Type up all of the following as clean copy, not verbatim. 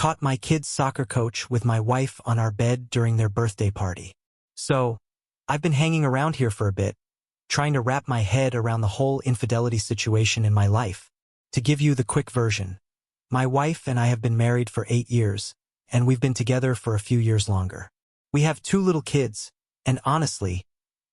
caught my kid's soccer coach with my wife on our bed during their birthday party. So, I've been hanging around here for a bit, trying to wrap my head around the whole infidelity situation in my life. To give you the quick version, my wife and I have been married for 8 years, and we've been together for a few years longer. We have 2 little kids, and honestly,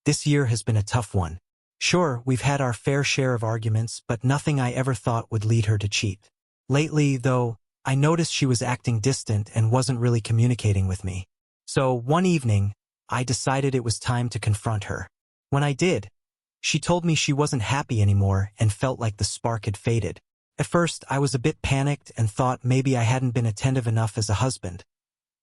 this year has been a tough one. Sure, we've had our fair share of arguments, but nothing I ever thought would lead her to cheat. Lately, though, I noticed she was acting distant and wasn't really communicating with me. So, one evening, I decided it was time to confront her. When I did, she told me she wasn't happy anymore and felt like the spark had faded. At first, I was a bit panicked and thought maybe I hadn't been attentive enough as a husband,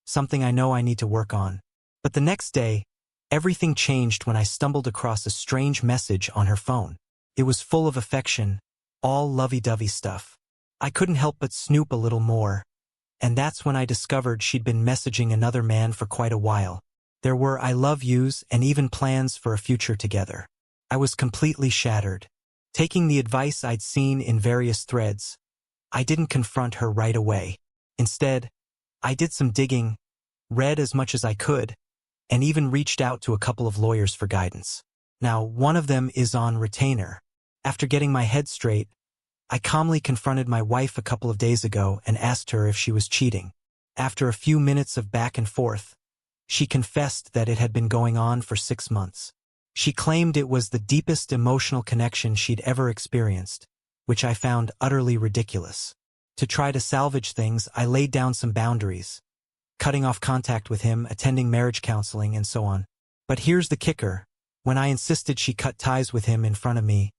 something I know I need to work on. But the next day, everything changed when I stumbled across a strange message on her phone. It was full of affection, all lovey-dovey stuff. I couldn't help but snoop a little more, and that's when I discovered she'd been messaging another man for quite a while. There were I love yous and even plans for a future together. I was completely shattered. Taking the advice I'd seen in various threads, I didn't confront her right away. Instead, I did some digging, read as much as I could, and even reached out to a couple of lawyers for guidance. Now, one of them is on retainer. After getting my head straight, I calmly confronted my wife a couple of days ago and asked her if she was cheating. After a few minutes of back and forth, she confessed that it had been going on for 6 months. She claimed it was the deepest emotional connection she'd ever experienced, which I found utterly ridiculous. To try to salvage things, I laid down some boundaries, cutting off contact with him, attending marriage counseling, and so on. But here's the kicker. When I insisted she cut ties with him in front of me,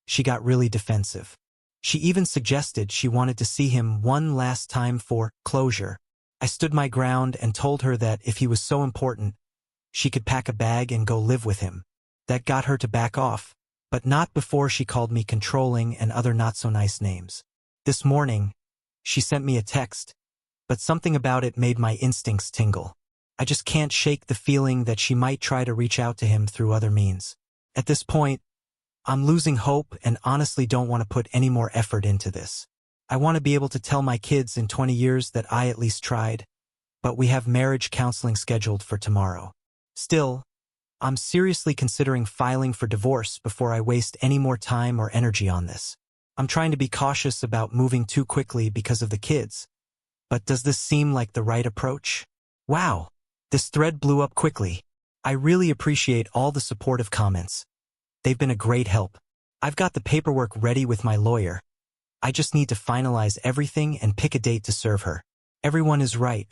she got really defensive. She even suggested she wanted to see him one last time for closure. I stood my ground and told her that if he was so important, she could pack a bag and go live with him. That got her to back off, but not before she called me controlling and other not-so-nice names. This morning, she sent me a text, but something about it made my instincts tingle. I just can't shake the feeling that she might try to reach out to him through other means. At this point, I'm losing hope and honestly don't want to put any more effort into this. I want to be able to tell my kids in 20 years that I at least tried, but we have marriage counseling scheduled for tomorrow. Still, I'm seriously considering filing for divorce before I waste any more time or energy on this. I'm trying to be cautious about moving too quickly because of the kids, but does this seem like the right approach? Wow, this thread blew up quickly. I really appreciate all the supportive comments. They've been a great help. I've got the paperwork ready with my lawyer. I just need to finalize everything and pick a date to serve her. Everyone is right.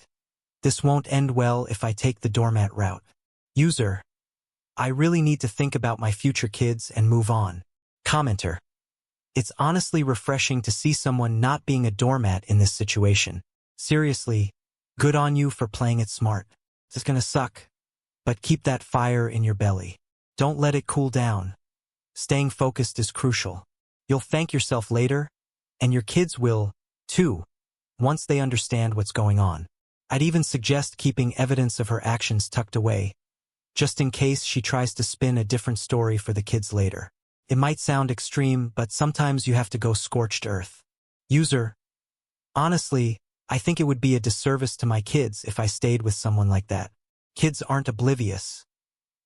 This won't end well if I take the doormat route. User, I really need to think about my future kids and move on. Commenter, it's honestly refreshing to see someone not being a doormat in this situation. Seriously, good on you for playing it smart. It's gonna suck, but keep that fire in your belly. Don't let it cool down. Staying focused is crucial. You'll thank yourself later, and your kids will, too, once they understand what's going on. I'd even suggest keeping evidence of her actions tucked away, just in case she tries to spin a different story for the kids later. It might sound extreme, but sometimes you have to go scorched earth. User, honestly, I think it would be a disservice to my kids if I stayed with someone like that. Kids aren't oblivious.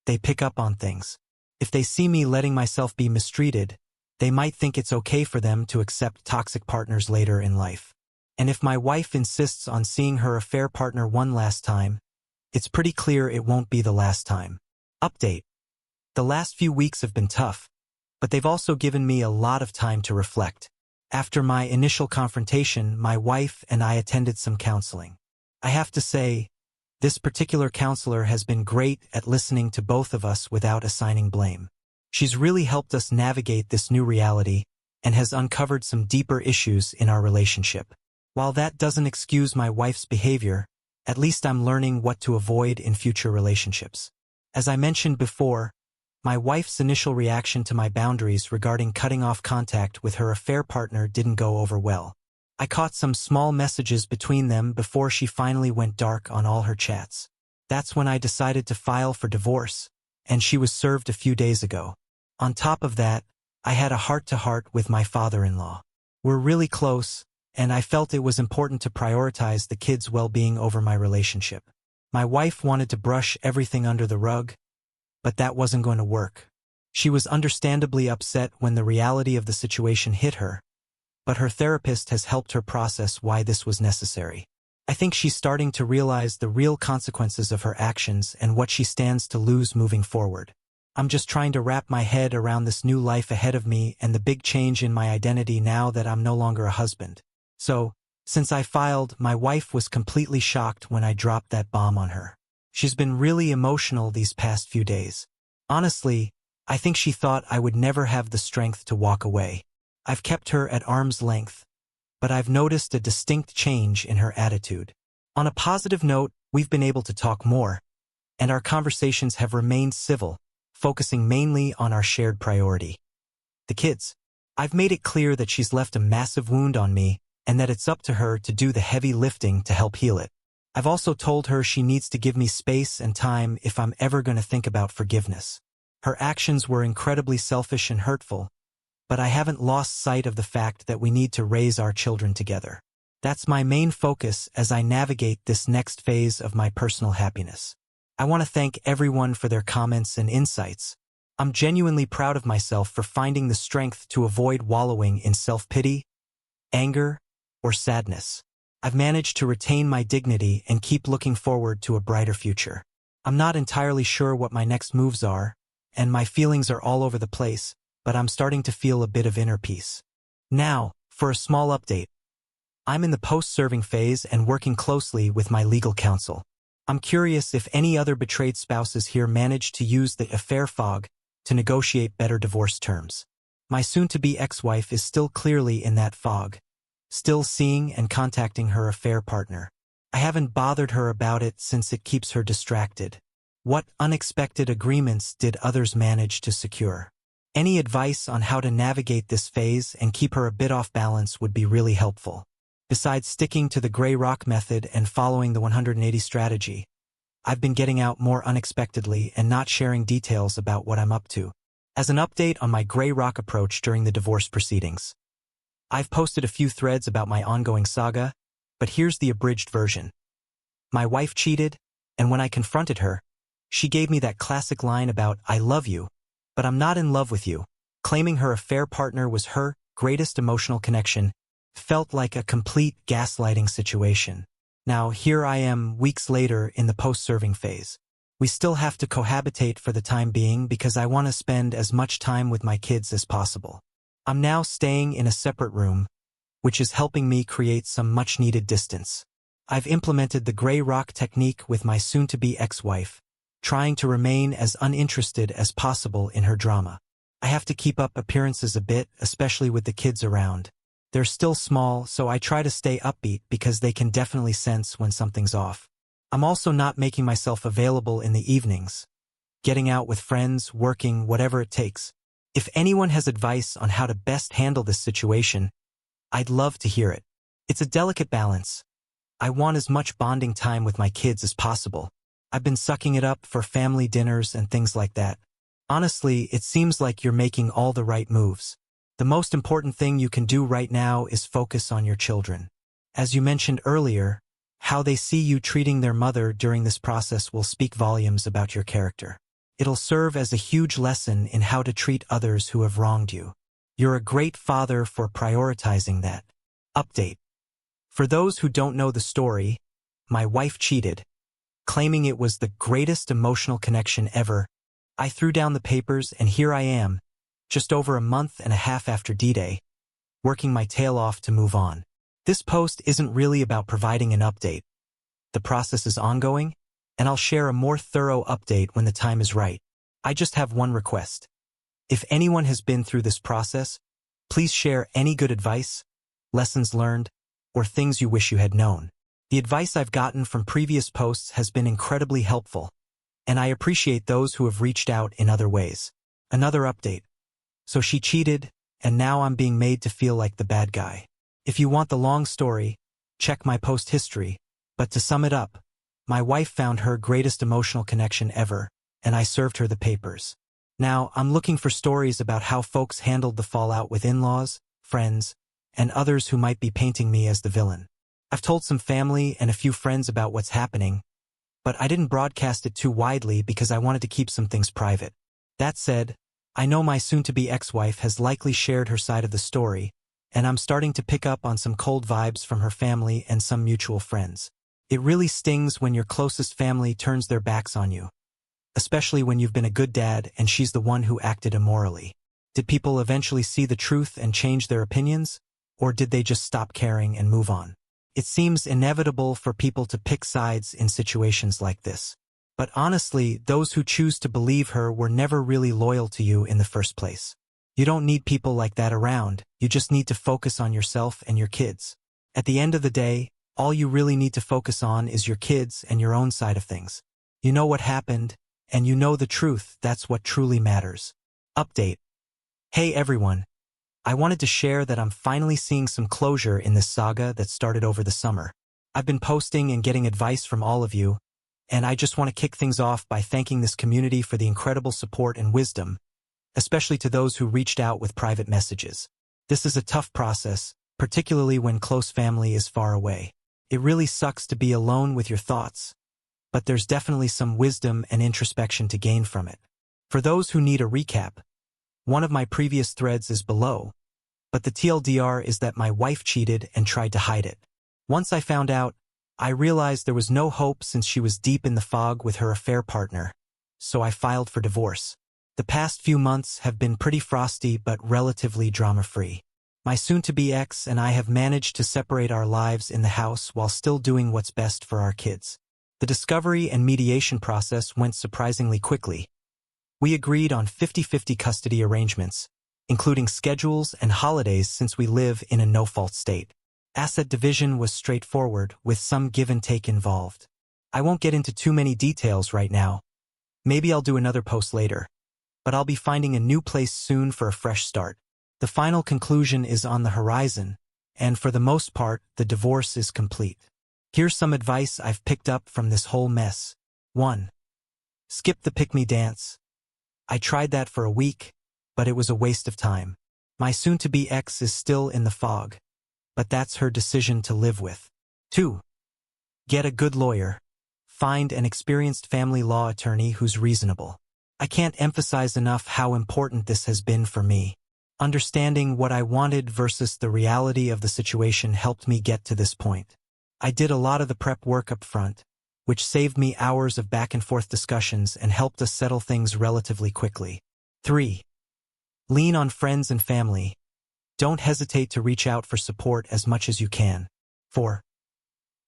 They pick up on things. If they see me letting myself be mistreated, they might think it's okay for them to accept toxic partners later in life. And if my wife insists on seeing her affair partner one last time, it's pretty clear it won't be the last time. Update. The last few weeks have been tough, but they've also given me a lot of time to reflect. After my initial confrontation, my wife and I attended some counseling. I have to say, this particular counselor has been great at listening to both of us without assigning blame. She's really helped us navigate this new reality and has uncovered some deeper issues in our relationship. While that doesn't excuse my wife's behavior, at least I'm learning what to avoid in future relationships. As I mentioned before, my wife's initial reaction to my boundaries regarding cutting off contact with her affair partner didn't go over well. I caught some small messages between them before she finally went dark on all her chats. That's when I decided to file for divorce, and she was served a few days ago. On top of that, I had a heart-to-heart with my father-in-law. We're really close, and I felt it was important to prioritize the kids' well-being over my relationship. My wife wanted to brush everything under the rug, but that wasn't going to work. She was understandably upset when the reality of the situation hit her, but her therapist has helped her process why this was necessary. I think she's starting to realize the real consequences of her actions and what she stands to lose moving forward. I'm just trying to wrap my head around this new life ahead of me and the big change in my identity now that I'm no longer a husband. So, since I filed, my wife was completely shocked when I dropped that bomb on her. She's been really emotional these past few days. Honestly, I think she thought I would never have the strength to walk away. I've kept her at arm's length, but I've noticed a distinct change in her attitude. On a positive note, we've been able to talk more, and our conversations have remained civil, focusing mainly on our shared priority: the kids. I've made it clear that she's left a massive wound on me and that it's up to her to do the heavy lifting to help heal it. I've also told her she needs to give me space and time if I'm ever going to think about forgiveness. Her actions were incredibly selfish and hurtful, but I haven't lost sight of the fact that we need to raise our children together. That's my main focus as I navigate this next phase of my personal happiness. I want to thank everyone for their comments and insights. I'm genuinely proud of myself for finding the strength to avoid wallowing in self-pity, anger, or sadness. I've managed to retain my dignity and keep looking forward to a brighter future. I'm not entirely sure what my next moves are, and my feelings are all over the place, but I'm starting to feel a bit of inner peace. Now, for a small update. I'm in the post-serving phase and working closely with my legal counsel. I'm curious if any other betrayed spouses here managed to use the affair fog to negotiate better divorce terms. My soon-to-be ex-wife is still clearly in that fog, still seeing and contacting her affair partner. I haven't bothered her about it since it keeps her distracted. What unexpected agreements did others manage to secure? Any advice on how to navigate this phase and keep her a bit off balance would be really helpful. Besides sticking to the gray rock method and following the 180 strategy, I've been getting out more unexpectedly and not sharing details about what I'm up to. As an update on my gray rock approach during the divorce proceedings, I've posted a few threads about my ongoing saga, but here's the abridged version. My wife cheated, and when I confronted her, she gave me that classic line about "I love you, but I'm not in love with you." Claiming her affair partner was her greatest emotional connection felt like a complete gaslighting situation. Now, here I am weeks later in the post-serving phase. We still have to cohabitate for the time being because I want to spend as much time with my kids as possible. I'm now staying in a separate room, which is helping me create some much-needed distance. I've implemented the gray rock technique with my soon-to-be ex-wife, trying to remain as uninterested as possible in her drama. I have to keep up appearances a bit, especially with the kids around. They're still small, so I try to stay upbeat because they can definitely sense when something's off. I'm also not making myself available in the evenings, getting out with friends, working, whatever it takes. If anyone has advice on how to best handle this situation, I'd love to hear it. It's a delicate balance. I want as much bonding time with my kids as possible. I've been sucking it up for family dinners and things like that. Honestly, it seems like you're making all the right moves. The most important thing you can do right now is focus on your children. As you mentioned earlier, how they see you treating their mother during this process will speak volumes about your character. It'll serve as a huge lesson in how to treat others who have wronged you. You're a great father for prioritizing that. Update. For those who don't know the story, my wife cheated, claiming it was the greatest emotional connection ever. I threw down the papers and here I am, just over a month and a half after D-Day, working my tail off to move on. This post isn't really about providing an update. The process is ongoing, and I'll share a more thorough update when the time is right. I just have one request. If anyone has been through this process, please share any good advice, lessons learned, or things you wish you had known. The advice I've gotten from previous posts has been incredibly helpful, and I appreciate those who have reached out in other ways. Another update. So she cheated, and now I'm being made to feel like the bad guy. If you want the long story, check my post history, but to sum it up, my wife found her greatest emotional connection ever, and I served her the papers. Now, I'm looking for stories about how folks handled the fallout with in-laws, friends, and others who might be painting me as the villain. I've told some family and a few friends about what's happening, but I didn't broadcast it too widely because I wanted to keep some things private. That said, I know my soon-to-be ex-wife has likely shared her side of the story, and I'm starting to pick up on some cold vibes from her family and some mutual friends. It really stings when your closest family turns their backs on you, especially when you've been a good dad and she's the one who acted immorally. Did people eventually see the truth and change their opinions, or did they just stop caring and move on? It seems inevitable for people to pick sides in situations like this. But honestly, those who choose to believe her were never really loyal to you in the first place. You don't need people like that around, you just need to focus on yourself and your kids. At the end of the day, all you really need to focus on is your kids and your own side of things. You know what happened, and you know the truth, that's what truly matters. Update. Hey everyone. I wanted to share that I'm finally seeing some closure in this saga that started over the summer. I've been posting and getting advice from all of you, and I just want to kick things off by thanking this community for the incredible support and wisdom, especially to those who reached out with private messages. This is a tough process, particularly when close family is far away. It really sucks to be alone with your thoughts, but there's definitely some wisdom and introspection to gain from it. For those who need a recap, one of my previous threads is below, but the TLDR is that my wife cheated and tried to hide it. Once I found out, I realized there was no hope since she was deep in the fog with her affair partner, so I filed for divorce. The past few months have been pretty frosty but relatively drama-free. My soon-to-be ex and I have managed to separate our lives in the house while still doing what's best for our kids. The discovery and mediation process went surprisingly quickly. We agreed on 50-50 custody arrangements, including schedules and holidays since we live in a no-fault state. Asset division was straightforward, with some give and take involved. I won't get into too many details right now. Maybe I'll do another post later. But I'll be finding a new place soon for a fresh start. The final conclusion is on the horizon, and for the most part, the divorce is complete. Here's some advice I've picked up from this whole mess. 1. Skip the pick-me dance. I tried that for a week, but it was a waste of time. My soon-to-be ex is still in the fog, but that's her decision to live with. 2. Get a good lawyer. Find an experienced family law attorney who's reasonable. I can't emphasize enough how important this has been for me. Understanding what I wanted versus the reality of the situation helped me get to this point. I did a lot of the prep work up front, which saved me hours of back-and-forth discussions and helped us settle things relatively quickly. 3. Lean on friends and family. Don't hesitate to reach out for support as much as you can. 4.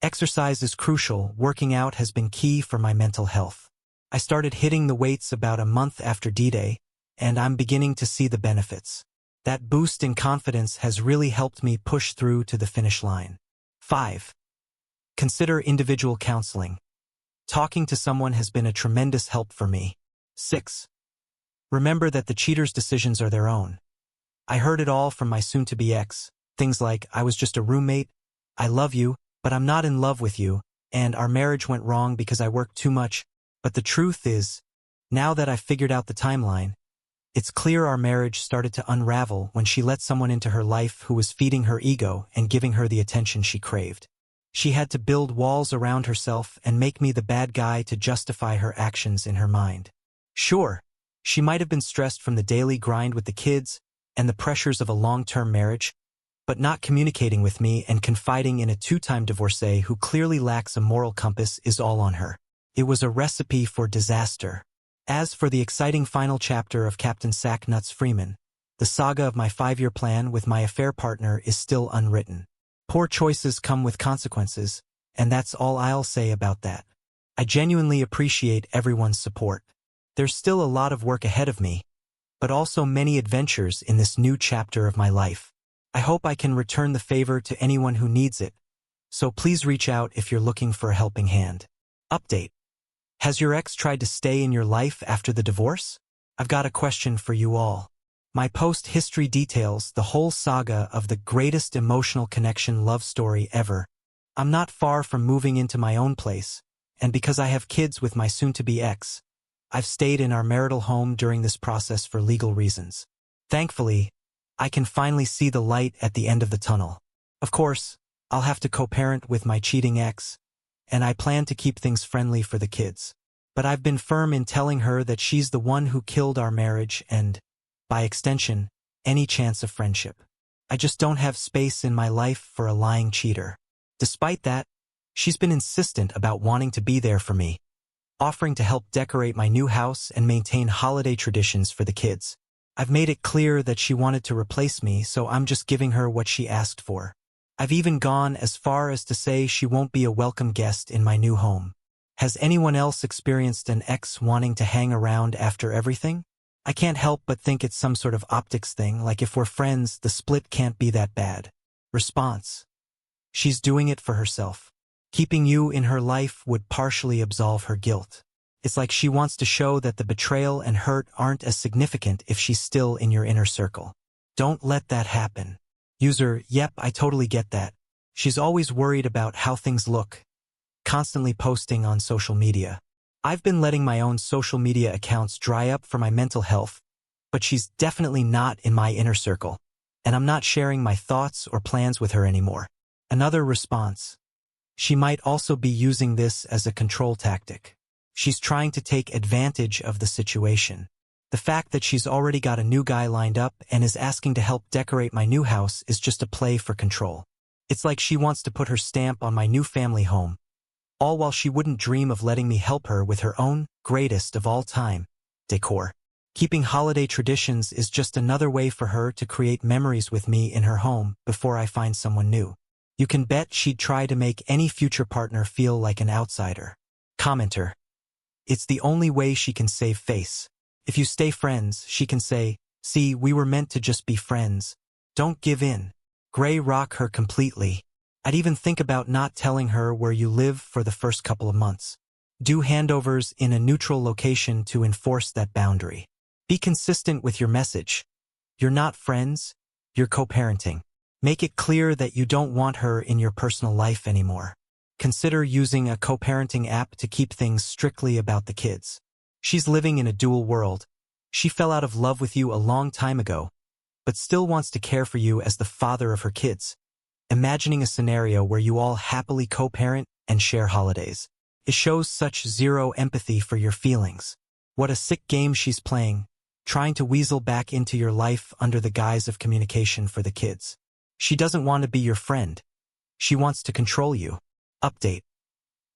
Exercise is crucial. Working out has been key for my mental health. I started hitting the weights about a month after D-Day, and I'm beginning to see the benefits. That boost in confidence has really helped me push through to the finish line. 5. Consider individual counseling. Talking to someone has been a tremendous help for me. 6. Remember that the cheater's decisions are their own. I heard it all from my soon-to-be ex. Things like, I was just a roommate, I love you, but I'm not in love with you, and our marriage went wrong because I worked too much. But the truth is, now that I've figured out the timeline, it's clear our marriage started to unravel when she let someone into her life who was feeding her ego and giving her the attention she craved. She had to build walls around herself and make me the bad guy to justify her actions in her mind. Sure, she might have been stressed from the daily grind with the kids and the pressures of a long-term marriage, but not communicating with me and confiding in a two-time divorcee who clearly lacks a moral compass is all on her. It was a recipe for disaster. As for the exciting final chapter of Captain Sacknuts Freeman, the saga of my 5-year plan with my affair partner is still unwritten. Poor choices come with consequences, and that's all I'll say about that. I genuinely appreciate everyone's support. There's still a lot of work ahead of me, but also many adventures in this new chapter of my life. I hope I can return the favor to anyone who needs it, so please reach out if you're looking for a helping hand. Update. Has your ex tried to stay in your life after the divorce? I've got a question for you all. My post history details the whole saga of the greatest emotional connection love story ever. I'm not far from moving into my own place, and because I have kids with my soon-to-be ex, I've stayed in our marital home during this process for legal reasons. Thankfully, I can finally see the light at the end of the tunnel. Of course, I'll have to co-parent with my cheating ex, and I plan to keep things friendly for the kids. But I've been firm in telling her that she's the one who killed our marriage and, by extension, any chance of friendship. I just don't have space in my life for a lying cheater. Despite that, she's been insistent about wanting to be there for me, offering to help decorate my new house and maintain holiday traditions for the kids. I've made it clear that she wanted to replace me, so I'm just giving her what she asked for. I've even gone as far as to say she won't be a welcome guest in my new home. Has anyone else experienced an ex wanting to hang around after everything? I can't help but think it's some sort of optics thing, like if we're friends, the split can't be that bad. Response: she's doing it for herself. Keeping you in her life would partially absolve her guilt. It's like she wants to show that the betrayal and hurt aren't as significant if she's still in your inner circle. Don't let that happen. User: yep, I totally get that. She's always worried about how things look, constantly posting on social media. I've been letting my own social media accounts dry up for my mental health, but she's definitely not in my inner circle, and I'm not sharing my thoughts or plans with her anymore. Another response: she might also be using this as a control tactic. She's trying to take advantage of the situation. The fact that she's already got a new guy lined up and is asking to help decorate my new house is just a play for control. It's like she wants to put her stamp on my new family home, all while she wouldn't dream of letting me help her with her own greatest of all time decor. Keeping holiday traditions is just another way for her to create memories with me in her home before I find someone new. You can bet she'd try to make any future partner feel like an outsider. Commenter: it's the only way she can save face. If you stay friends, she can say, "See, we were meant to just be friends. Don't give in." Gray rock her completely. I'd even think about not telling her where you live for the first couple of months. Do handovers in a neutral location to enforce that boundary. Be consistent with your message. You're not friends, you're co-parenting. Make it clear that you don't want her in your personal life anymore. Consider using a co-parenting app to keep things strictly about the kids. She's living in a dual world. She fell out of love with you a long time ago, but still wants to care for you as the father of her kids. Imagining a scenario where you all happily co-parent and share holidays. It shows such zero empathy for your feelings. What a sick game she's playing, trying to weasel back into your life under the guise of communication for the kids. She doesn't want to be your friend. She wants to control you. Update: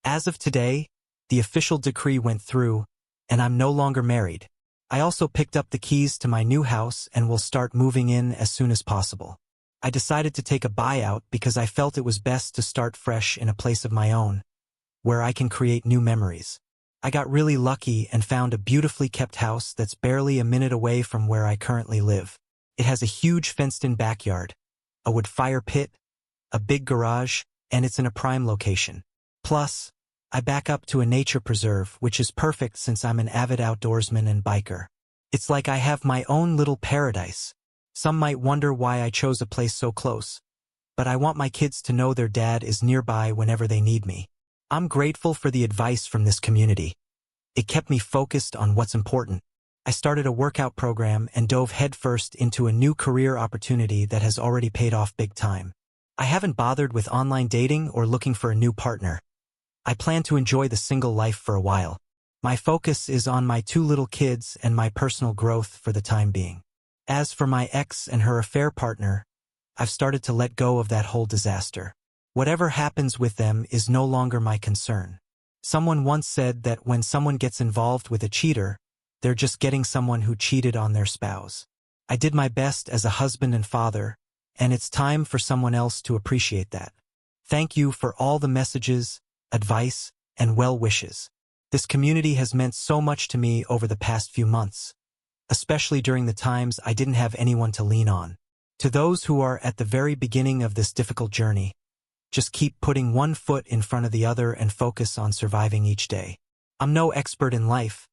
as of today, the official decree went through, and I'm no longer married. I also picked up the keys to my new house and will start moving in as soon as possible. I decided to take a buyout because I felt it was best to start fresh in a place of my own, where I can create new memories. I got really lucky and found a beautifully kept house that's barely a minute away from where I currently live. It has a huge fenced-in backyard, a wood fire pit, a big garage, and it's in a prime location. Plus, I back up to a nature preserve, which is perfect since I'm an avid outdoorsman and biker. It's like I have my own little paradise. Some might wonder why I chose a place so close, but I want my kids to know their dad is nearby whenever they need me. I'm grateful for the advice from this community. It kept me focused on what's important. I started a workout program and dove headfirst into a new career opportunity that has already paid off big time. I haven't bothered with online dating or looking for a new partner. I plan to enjoy the single life for a while. My focus is on my 2 little kids and my personal growth for the time being. As for my ex and her affair partner, I've started to let go of that whole disaster. Whatever happens with them is no longer my concern. Someone once said that when someone gets involved with a cheater, they're just getting someone who cheated on their spouse. I did my best as a husband and father, and it's time for someone else to appreciate that. Thank you for all the messages, advice, and well wishes. This community has meant so much to me over the past few months, especially during the times I didn't have anyone to lean on. To those who are at the very beginning of this difficult journey, just keep putting one foot in front of the other and focus on surviving each day. I'm no expert in life,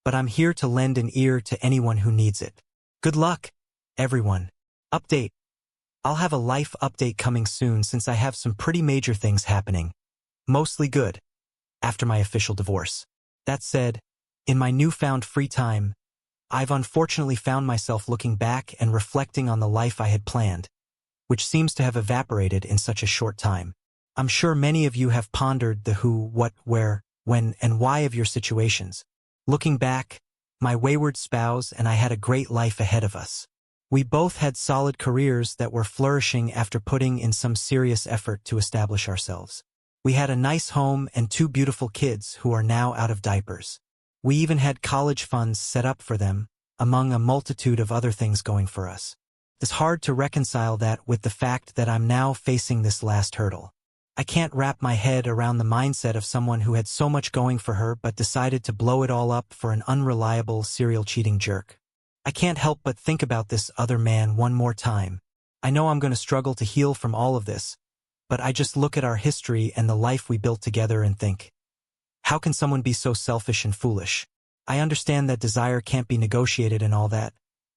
but I'm here to lend an ear to anyone who needs it. Good luck, everyone. Update: I'll have a life update coming soon since I have some pretty major things happening. Mostly good, after my official divorce. That said, in my newfound free time, I've unfortunately found myself looking back and reflecting on the life I had planned, which seems to have evaporated in such a short time. I'm sure many of you have pondered the who, what, where, when, and why of your situations. Looking back, my wayward spouse and I had a great life ahead of us. We both had solid careers that were flourishing after putting in some serious effort to establish ourselves. We had a nice home and 2 beautiful kids who are now out of diapers. We even had college funds set up for them, among a multitude of other things going for us. It's hard to reconcile that with the fact that I'm now facing this last hurdle. I can't wrap my head around the mindset of someone who had so much going for her but decided to blow it all up for an unreliable serial cheating jerk. I can't help but think about this other man one more time. I know I'm going to struggle to heal from all of this, but I just look at our history and the life we built together and think, how can someone be so selfish and foolish? I understand that desire can't be negotiated and all that,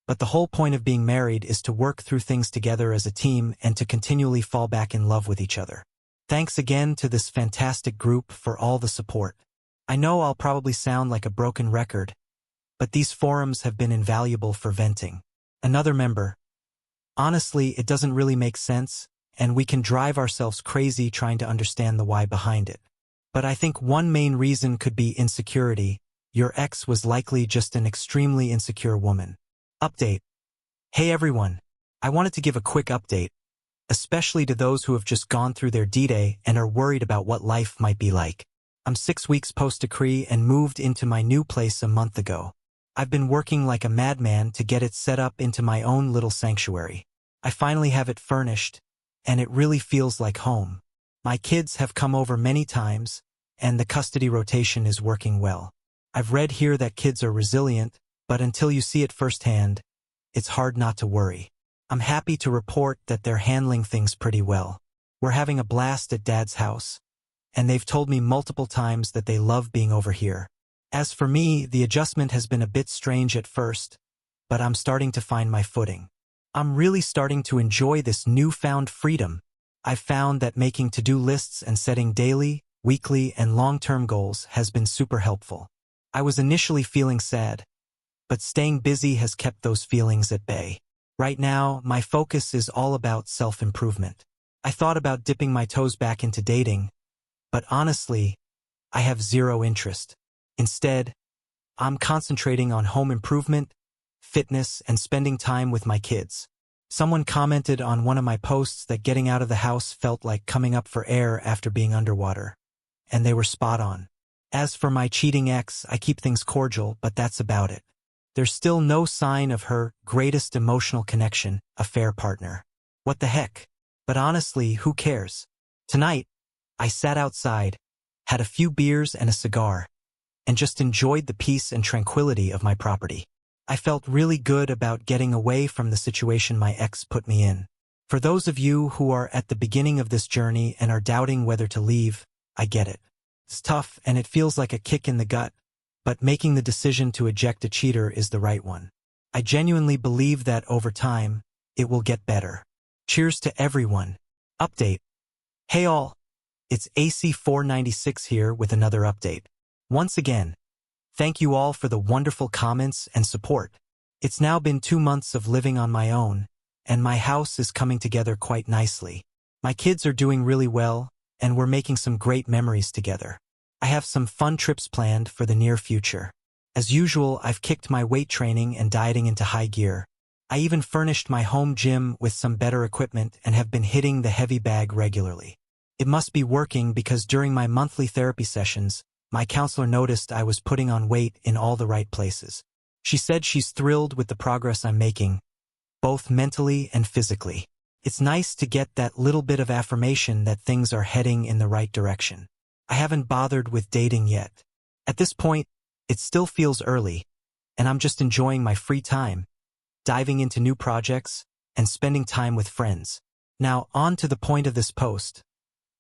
but the whole point of being married is to work through things together as a team and to continually fall back in love with each other. Thanks again to this fantastic group for all the support. I know I'll probably sound like a broken record, but these forums have been invaluable for venting. Another member. Honestly, it doesn't really make sense, and we can drive ourselves crazy trying to understand the why behind it. But I think one main reason could be insecurity. Your ex was likely just an extremely insecure woman. Update. Hey everyone. I wanted to give a quick update, especially to those who have just gone through their D-Day and are worried about what life might be like. I'm 6 weeks post-decree and moved into my new place a month ago. I've been working like a madman to get it set up into my own little sanctuary. I finally have it furnished, and it really feels like home. My kids have come over many times, and the custody rotation is working well. I've read here that kids are resilient, but until you see it firsthand, it's hard not to worry. I'm happy to report that they're handling things pretty well. We're having a blast at Dad's house, and they've told me multiple times that they love being over here. As for me, the adjustment has been a bit strange at first, but I'm starting to find my footing. I'm really starting to enjoy this newfound freedom. I've found that making to-do lists and setting daily, weekly, and long-term goals has been super helpful. I was initially feeling sad, but staying busy has kept those feelings at bay. Right now, my focus is all about self-improvement. I thought about dipping my toes back into dating, but honestly, I have zero interest. Instead, I'm concentrating on home improvement, fitness, and spending time with my kids. Someone commented on one of my posts that getting out of the house felt like coming up for air after being underwater, and they were spot on. As for my cheating ex, I keep things cordial, but that's about it. There's still no sign of her greatest emotional connection, a fair partner. What the heck? But honestly, who cares? Tonight, I sat outside, had a few beers and a cigar, and just enjoyed the peace and tranquility of my property. I felt really good about getting away from the situation my ex put me in. For those of you who are at the beginning of this journey and are doubting whether to leave, I get it. It's tough and it feels like a kick in the gut, but making the decision to eject a cheater is the right one. I genuinely believe that over time, it will get better. Cheers to everyone. Update. Hey all. It's AC496 here with another update. Once again, thank you all for the wonderful comments and support. It's now been 2 months of living on my own, and my house is coming together quite nicely. My kids are doing really well, and we're making some great memories together. I have some fun trips planned for the near future. As usual, I've kicked my weight training and dieting into high gear. I even furnished my home gym with some better equipment and have been hitting the heavy bag regularly. It must be working because during my monthly therapy sessions, my counselor noticed I was putting on weight in all the right places. She said she's thrilled with the progress I'm making, both mentally and physically. It's nice to get that little bit of affirmation that things are heading in the right direction. I haven't bothered with dating yet. At this point, it still feels early, and I'm just enjoying my free time, diving into new projects, and spending time with friends. Now, on to the point of this post.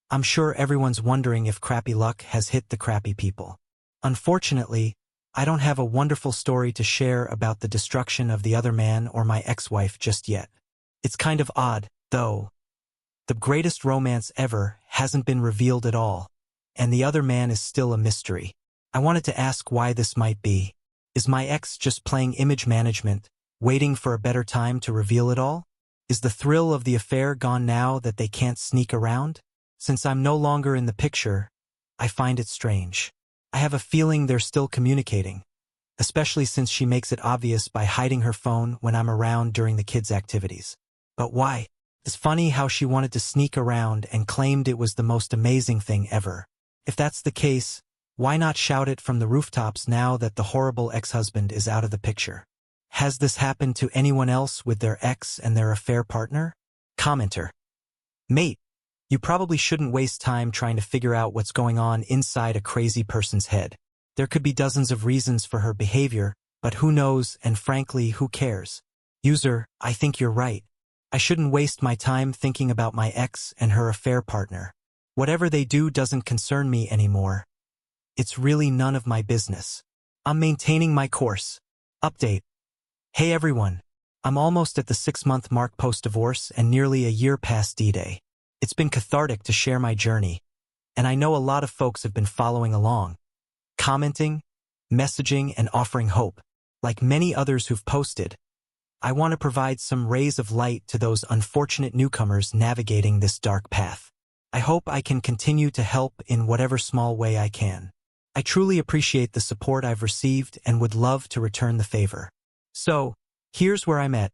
I'm sure everyone's wondering if crappy luck has hit the crappy people. Unfortunately, I don't have a wonderful story to share about the destruction of the other man or my ex-wife just yet. It's kind of odd, though. The greatest romance ever hasn't been revealed at all, and the other man is still a mystery. I wanted to ask why this might be. Is my ex just playing image management, waiting for a better time to reveal it all? Is the thrill of the affair gone now that they can't sneak around? Since I'm no longer in the picture, I find it strange. I have a feeling they're still communicating, especially since she makes it obvious by hiding her phone when I'm around during the kids' activities. But why? It's funny how she wanted to sneak around and claimed it was the most amazing thing ever. If that's the case, why not shout it from the rooftops now that the horrible ex-husband is out of the picture? Has this happened to anyone else with their ex and their affair partner? Commenter. Mate, you probably shouldn't waste time trying to figure out what's going on inside a crazy person's head. There could be dozens of reasons for her behavior, but who knows, and frankly, who cares? User, I think you're right. I shouldn't waste my time thinking about my ex and her affair partner. Whatever they do doesn't concern me anymore. It's really none of my business. I'm maintaining my course. Update. Hey everyone. I'm almost at the 6-month mark post-divorce and nearly a year past D-Day. It's been cathartic to share my journey, and I know a lot of folks have been following along, commenting, messaging, and offering hope. Like many others who've posted, I want to provide some rays of light to those unfortunate newcomers navigating this dark path. I hope I can continue to help in whatever small way I can. I truly appreciate the support I've received and would love to return the favor. So, here's where I'm at.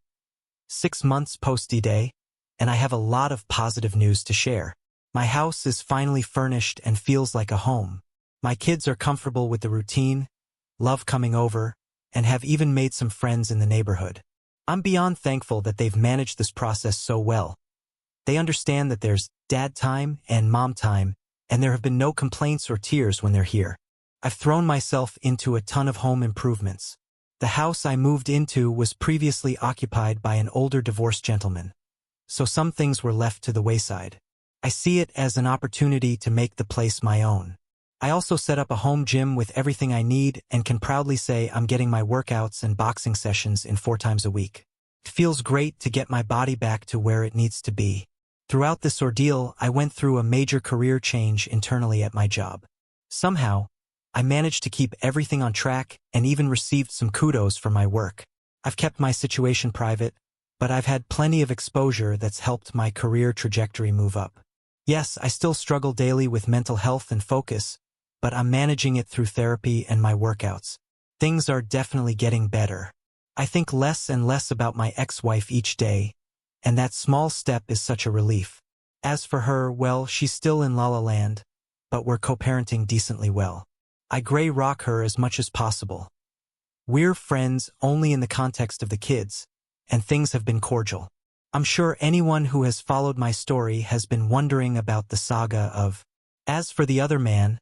6 months post D-Day, and I have a lot of positive news to share. My house is finally furnished and feels like a home. My kids are comfortable with the routine, love coming over, and have even made some friends in the neighborhood. I'm beyond thankful that they've managed this process so well. They understand that there's dad time and mom time, and there have been no complaints or tears when they're here. I've thrown myself into a ton of home improvements. The house I moved into was previously occupied by an older divorced gentleman, so some things were left to the wayside. I see it as an opportunity to make the place my own. I also set up a home gym with everything I need and can proudly say I'm getting my workouts and boxing sessions in 4 times a week. It feels great to get my body back to where it needs to be. Throughout this ordeal, I went through a major career change internally at my job. Somehow, I managed to keep everything on track and even received some kudos for my work. I've kept my situation private, but I've had plenty of exposure that's helped my career trajectory move up. Yes, I still struggle daily with mental health and focus, but I'm managing it through therapy and my workouts. Things are definitely getting better. I think less and less about my ex-wife each day, and that small step is such a relief. As for her, well, she's still in La La Land, but we're co-parenting decently well. I gray rock her as much as possible. We're friends only in the context of the kids, and things have been cordial. I'm sure anyone who has followed my story has been wondering about the saga of. As for the other man,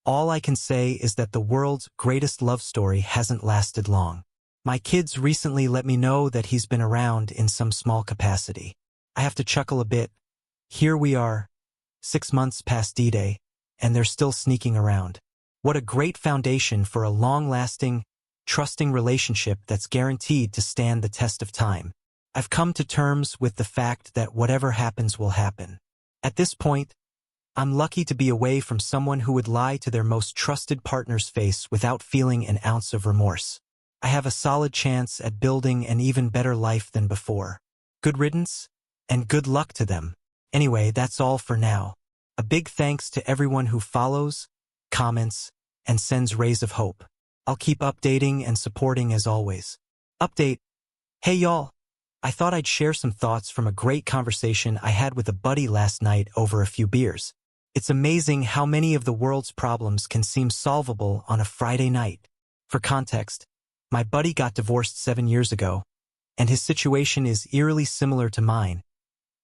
all I can say is that the world's greatest love story hasn't lasted long. My kids recently let me know that he's been around in some small capacity. I have to chuckle a bit. Here we are, 6 months past D-Day, and they're still sneaking around. What a great foundation for a long-lasting, trusting relationship that's guaranteed to stand the test of time. I've come to terms with the fact that whatever happens will happen. At this point, I'm lucky to be away from someone who would lie to their most trusted partner's face without feeling an ounce of remorse. I have a solid chance at building an even better life than before. Good riddance, and good luck to them. Anyway, that's all for now. A big thanks to everyone who follows, comments, and sends rays of hope. I'll keep updating and supporting as always. Update. Hey y'all. I thought I'd share some thoughts from a great conversation I had with a buddy last night over a few beers. It's amazing how many of the world's problems can seem solvable on a Friday night. For context, my buddy got divorced 7 years ago, and his situation is eerily similar to mine.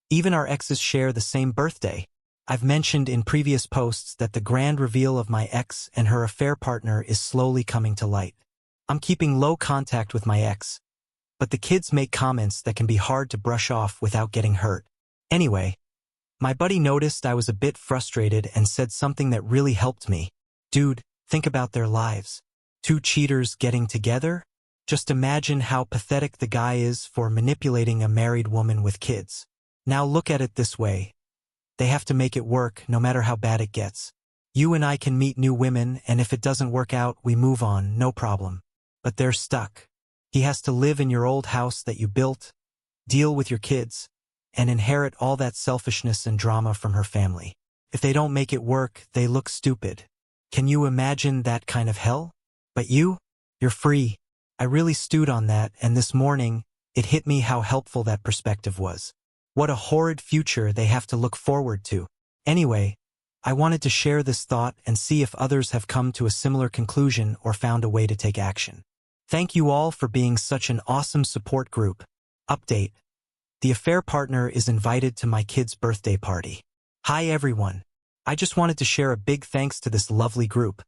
Even our exes share the same birthday. I've mentioned in previous posts that the grand reveal of my ex and her affair partner is slowly coming to light. I'm keeping low contact with my ex, but the kids make comments that can be hard to brush off without getting hurt. Anyway, my buddy noticed I was a bit frustrated and said something that really helped me. Dude, think about their lives. 2 cheaters getting together? Just imagine how pathetic the guy is for manipulating a married woman with kids. Now look at it this way. They have to make it work no matter how bad it gets. You and I can meet new women, and if it doesn't work out, we move on, no problem. but they're stuck. He has to live in your old house that you built, deal with your kids, and inherit all that selfishness and drama from her family. If they don't make it work, they look stupid. Can you imagine that kind of hell? But you're free. I really stewed on that, and this morning, it hit me how helpful that perspective was. What a horrid future they have to look forward to. Anyway, I wanted to share this thought and see if others have come to a similar conclusion or found a way to take action. Thank you all for being such an awesome support group. Update. The affair partner is invited to my kid's birthday party. Hi everyone. I just wanted to share a big thanks to this lovely group.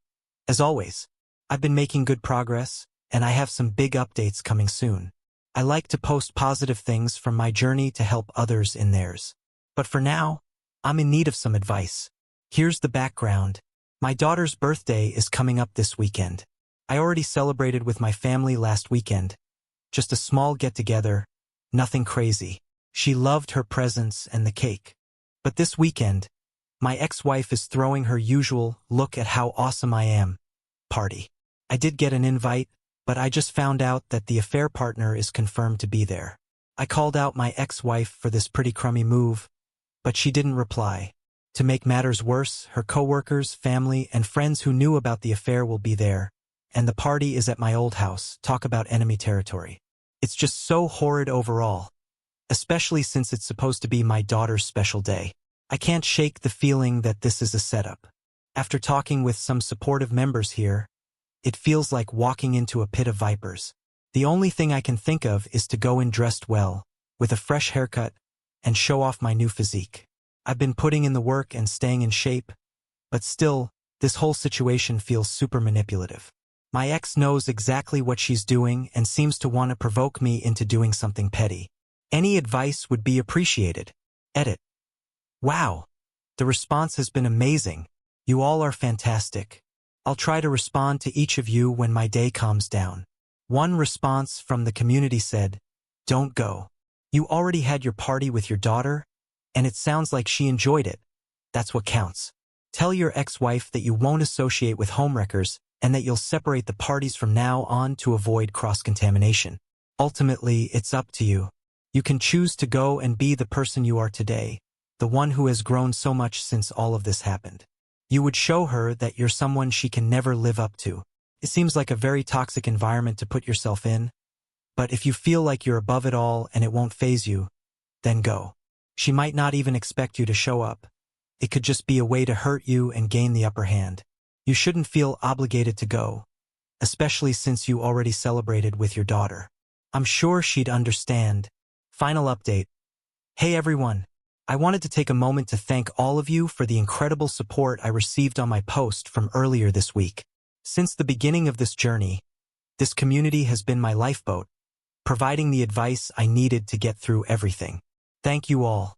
As always, I've been making good progress, and I have some big updates coming soon. I like to post positive things from my journey to help others in theirs. But for now, I'm in need of some advice. Here's the background. My daughter's birthday is coming up this weekend. I already celebrated with my family last weekend. Just a small get-together, nothing crazy. She loved her presents and the cake. But this weekend, my ex-wife is throwing her usual "look at how awesome I am" party. I did get an invite, but I just found out that the affair partner is confirmed to be there. I called out my ex-wife for this pretty crummy move, but she didn't reply. To make matters worse, her coworkers, family, and friends who knew about the affair will be there, and the party is at my old house. Talk about enemy territory. It's just so horrid overall, especially since it's supposed to be my daughter's special day. I can't shake the feeling that this is a setup. After talking with some supportive members here, it feels like walking into a pit of vipers. The only thing I can think of is to go in dressed well, with a fresh haircut, and show off my new physique. I've been putting in the work and staying in shape, but still, this whole situation feels super manipulative. My ex knows exactly what she's doing and seems to want to provoke me into doing something petty. Any advice would be appreciated. Edit. Wow. The response has been amazing. You all are fantastic. I'll try to respond to each of you when my day calms down. One response from the community said, "Don't go. You already had your party with your daughter, and it sounds like she enjoyed it. That's what counts. Tell your ex-wife that you won't associate with homewreckers and that you'll separate the parties from now on to avoid cross-contamination. Ultimately, it's up to you. You can choose to go and be the person you are today, the one who has grown so much since all of this happened. You would show her that you're someone she can never live up to. It seems like a very toxic environment to put yourself in, but if you feel like you're above it all and it won't faze you, then go. She might not even expect you to show up. It could just be a way to hurt you and gain the upper hand. You shouldn't feel obligated to go, especially since you already celebrated with your daughter. I'm sure she'd understand." Final update. Hey everyone. I wanted to take a moment to thank all of you for the incredible support I received on my post from earlier this week. Since the beginning of this journey, this community has been my lifeboat, providing the advice I needed to get through everything. Thank you all.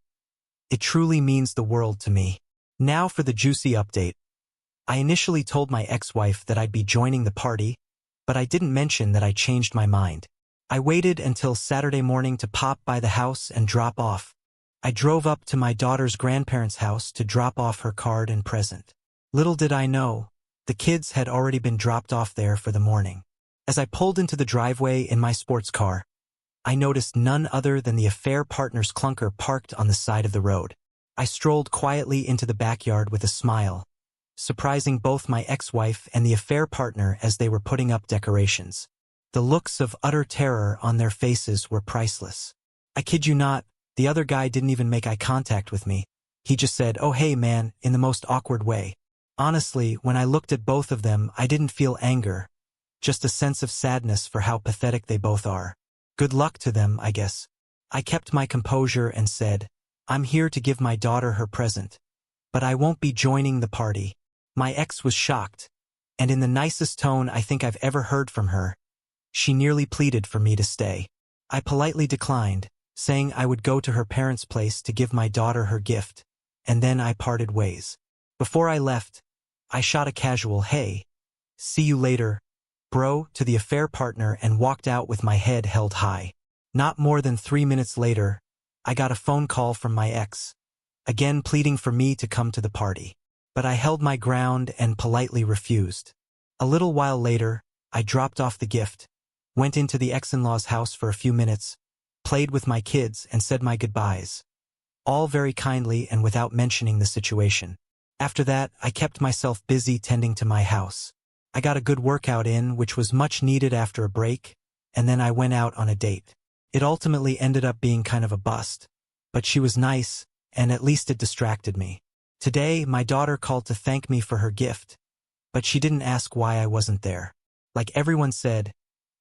It truly means the world to me. Now for the juicy update. I initially told my ex-wife that I'd be joining the party, but I didn't mention that I changed my mind. I waited until Saturday morning to pop by the house and drop off. I drove up to my daughter's grandparents' house to drop off her card and present. Little did I know, the kids had already been dropped off there for the morning. As I pulled into the driveway in my sports car, I noticed none other than the affair partner's clunker parked on the side of the road. I strolled quietly into the backyard with a smile, surprising both my ex-wife and the affair partner as they were putting up decorations. The looks of utter terror on their faces were priceless. I kid you not, the other guy didn't even make eye contact with me. He just said, "Oh hey man," in the most awkward way. Honestly, when I looked at both of them, I didn't feel anger, just a sense of sadness for how pathetic they both are. Good luck to them, I guess. I kept my composure and said, "I'm here to give my daughter her present, but I won't be joining the party." My ex was shocked, and in the nicest tone I think I've ever heard from her, she nearly pleaded for me to stay. I politely declined, saying I would go to her parents' place to give my daughter her gift, and then I parted ways. Before I left, I shot a casual "Hey, see you later, bro," to the affair partner and walked out with my head held high. Not more than 3 minutes later, I got a phone call from my ex, again pleading for me to come to the party. But I held my ground and politely refused. A little while later, I dropped off the gift, went into the ex-in-law's house for a few minutes, played with my kids, and said my goodbyes. All very kindly and without mentioning the situation. After that, I kept myself busy tending to my house. I got a good workout in, which was much needed after a break, and then I went out on a date. It ultimately ended up being kind of a bust, but she was nice, and at least it distracted me. Today, my daughter called to thank me for her gift, but she didn't ask why I wasn't there. Like everyone said,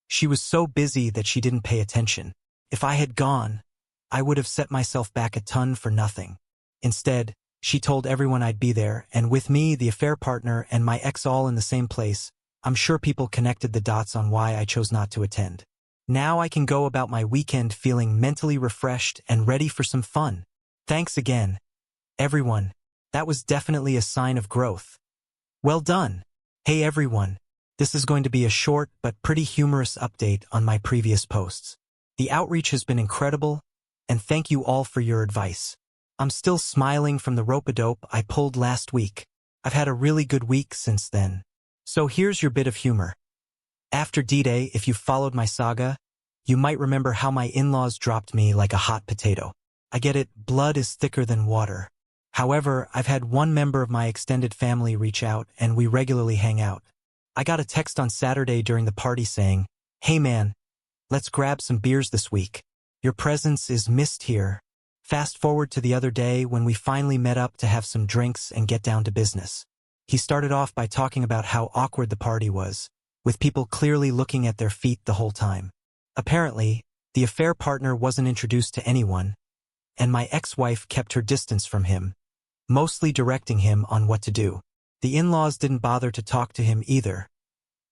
she was so busy that she didn't pay attention. If I had gone, I would have set myself back a ton for nothing. Instead, she told everyone I'd be there, and with me, the affair partner, and my ex all in the same place, I'm sure people connected the dots on why I chose not to attend. Now I can go about my weekend feeling mentally refreshed and ready for some fun. Thanks again, everyone. That was definitely a sign of growth. Well done. Hey everyone, this is going to be a short but pretty humorous update on my previous posts. The outreach has been incredible, and thank you all for your advice. I'm still smiling from the rope-a-dope I pulled last week. I've had a really good week since then. So here's your bit of humor. After D-Day, if you followed my saga, you might remember how my in-laws dropped me like a hot potato. I get it, blood is thicker than water. However, I've had one member of my extended family reach out, and we regularly hang out. I got a text on Saturday during the party saying, "Hey man, let's grab some beers this week. Your presence is missed here." Fast forward to the other day when we finally met up to have some drinks and get down to business. He started off by talking about how awkward the party was, with people clearly looking at their feet the whole time. Apparently, the affair partner wasn't introduced to anyone, and my ex-wife kept her distance from him, mostly directing him on what to do. The in-laws didn't bother to talk to him either.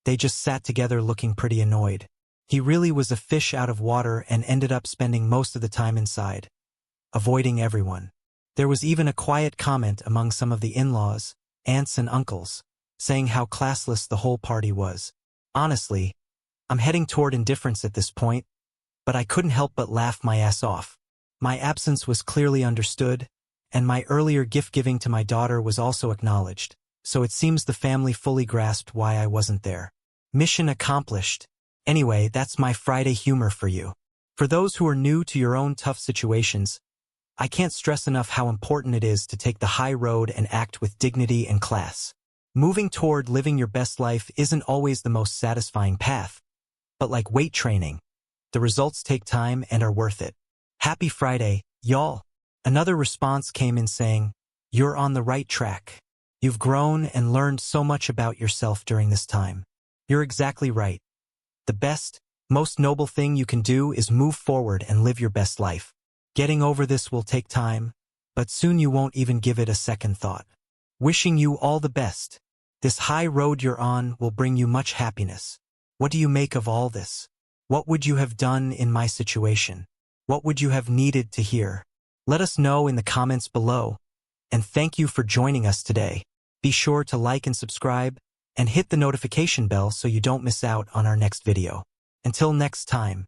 They just sat together looking pretty annoyed. He really was a fish out of water and ended up spending most of the time inside, avoiding everyone. There was even a quiet comment among some of the in-laws, aunts and uncles, saying how classless the whole party was. Honestly, I'm heading toward indifference at this point, but I couldn't help but laugh my ass off. My absence was clearly understood, and my earlier gift-giving to my daughter was also acknowledged, so it seems the family fully grasped why I wasn't there. Mission accomplished. Anyway, that's my Friday humor for you. For those who are new to your own tough situations, I can't stress enough how important it is to take the high road and act with dignity and class. Moving toward living your best life isn't always the most satisfying path, but like weight training, the results take time and are worth it. Happy Friday, y'all. Another response came in saying, "You're on the right track. You've grown and learned so much about yourself during this time." You're exactly right. The best, most noble thing you can do is move forward and live your best life. Getting over this will take time, but soon you won't even give it a second thought. Wishing you all the best. This high road you're on will bring you much happiness. What do you make of all this? What would you have done in my situation? What would you have needed to hear? Let us know in the comments below, and thank you for joining us today. Be sure to like and subscribe, and hit the notification bell so you don't miss out on our next video. Until next time.